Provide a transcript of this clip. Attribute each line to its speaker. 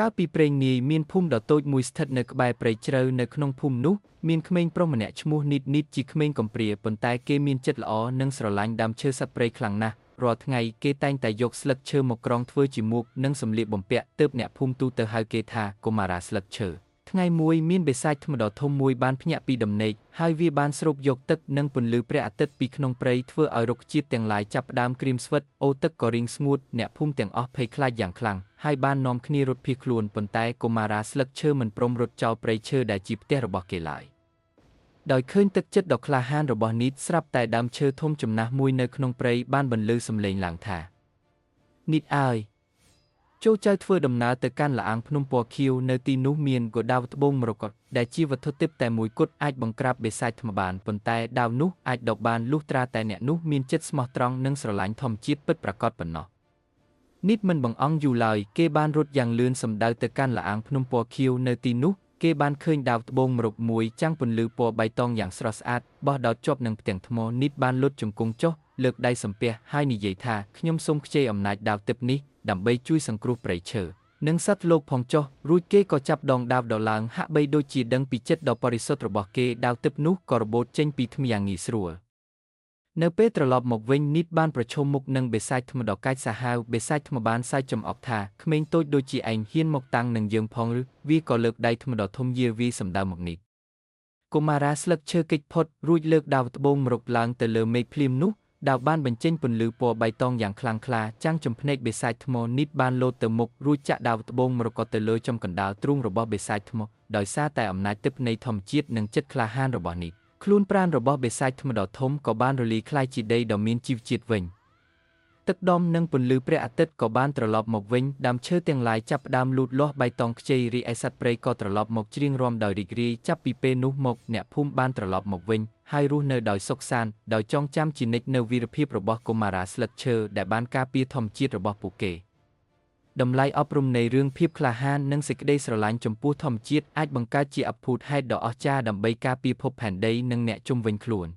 Speaker 1: កាលពីព្រេងនាយមានភូមិដ៏តូចមួយស្ថិតនៅក្បែរព្រៃជ្រៅនៅក្នុងភូមិនោះមានក្មេងប្រុសម្នាក់ឈ្មោះនីតជាក្មេងកំព្រាប៉ុន្តែគេមានចិត្តល្អនិងស្រឡាញ់ដើមឈើសត្វព្រៃខ្លាំងណាស់រាល់ថ្ងៃគេតែងតែយកស្លឹកឈើមកក្រងធ្វើជាមួកនិងសម្លៀកបំពាក់ទើបអ្នកភូមិទូទៅហៅគេថាកុមារាស្លឹកឈើថ្ងៃមួយមានបិសាចថ្មដ៏ធំមួយបានភ្ញាក់ពីដំណេកហើយវាបានស្រូបយកទឹកនិងពន្លឺព្រះអាទិត្យពីក្នុងព្រៃធ្វើឲ្យរុក្ខជាតិទាំងឡាយចាប់ផ្ដើមក្រៀមស្វិតអូរទឹកក៏រីងស្ងួតអ្នកភូមិទាំងអស់ភ័យខ្លាចយ៉ាងខ្លាំងហើយបាននាំគ្នារត់ភៀសខ្លួនប៉ុន្តែកុមារាស្លឹកឈើមិនព្រមរត់ចោលព្រៃឈើដែលជាផ្ទះរបស់គេឡើយដោយឃើញទឹកចិត្តដ៏ក្លាហានរបស់នីតស្រាប់តែដើមឈើធំចំណាស់មួយនៅក្នុងព្រៃបានបន្លឺសំឡេងឡើងថានីតអើយចូលចៅធ្វើដំណើរទៅកាន់ល្អាងភ្នំពណ៌ខៀវនៅទីនោះមានកដាវត្បូងមរកតដែលជាវត្ថុទិព្វតែមួយគត់អាចបង្ក្រាបបិសាចថ្មបានប៉ុន្តែដាវនោះអាចដុបបានលុះត្រាតែអ្នកនោះមានចិត្តស្មោះត្រង់និងស្រឡាញ់ធម្មជាតិពិតប្រាកដប៉ុណ្ណោះនីតមិនបង្អង់យូរឡើយគេបានរត់យ៉ាងលឿនសំដៅទៅកាន់ល្អាងភ្នំពណ៌ខៀវនៅទីនោះគេបានឃើញដាវត្បូងមរកមួយចាំងពន្លឺពណ៌បៃតងយ៉ាងស្រស់ស្អាតបោះដោតជាប់នឹងផ្ទាំងថ្មនីតបានលុតជង្គង់ចុះលើកដៃសំពះហើយនិយាយថាខ្ញុំសូមខ្ចីអំណាចដាវទិព្វនេះដើម្បីជួយសង្គ្រោះព្រៃឈើនិងសត្វលោកផងចុះរួចគេក៏ចាប់ដងដាវដឡើងហាក់បីដូចជាដឹងពីចិត្តដ៏បរិសុទ្ធរបស់គេដាវទិព្វនោះក៏របូតចេញពីថ្មយ៉ាងងាយស្រួលនៅពេលត្រឡប់មកវិញនីតបានប្រឈមមុខនឹងបិសាចថ្មដ៏កាចសាហាវបិសាចថ្មបានសើចចំអកថាក្មេងតូចដូចជាឯងហ៊ានមកតាំងនឹងយើងផងឬវាក៏លើកដៃថ្មដ៏ធំយាវីសម្ដៅមកនីតកុមារាស្លឹកឈើគេចផុតរួចលើកដាវត្បូងមរកឡើងទៅលើមេឃភ្លៀងនោះដាវបានបញ្ចេញពន្លឺពណ៌បៃតងយ៉ាងខ្លាំងក្លាចាំងចំភ្នែកបិសាចថ្មនីតបានលោតទៅមុខរួចចាក់ដាវត្បូងមរកតទៅលើចំកណ្ដាលទ្រូងរបស់បិសាចថ្មដោយសារតែអំណាចទិព្វនៃធម្មជាតិនិងចិត្តក្លាហានរបស់នីតខ្លួនប្រាណរបស់បិសាចថ្មដ៏ធំក៏បានរលាយក្លាយជាដីដ៏មានជីវជាតិវិញទឹកដមនិងពន្លឺព្រះអាទិត្យក៏បានត្រឡប់មកវិញដើមឈើទាំងឡាយចាប់ផ្ដើមលូតលាស់បៃតងខ្ចីរីឯសត្វព្រៃក៏ត្រឡប់មកច្រៀងរាំដោយរីករាយចាប់ពីពេលនោះមកអ្នកភូមិបានត្រឡប់មកវិញហើយរស់នៅដោយសុខសាន្តដោយចងចាំជានិច្ចនូវវីរភាពរបស់កុមារាស្លឹកឈើដែលបានការពារធម្មជាតិរបស់ពួកគេតម្លៃអប់រំនៃរឿងភាពក្លាហាននិងសេចក្តីស្រឡាញ់ចំពោះធម្មជាតិអាចបង្កើតជាអភូតហេតុដ៏អស្ចារ្យដើម្បីការពារភពផែនដីនិងអ្នកជុំវិញខ្លួន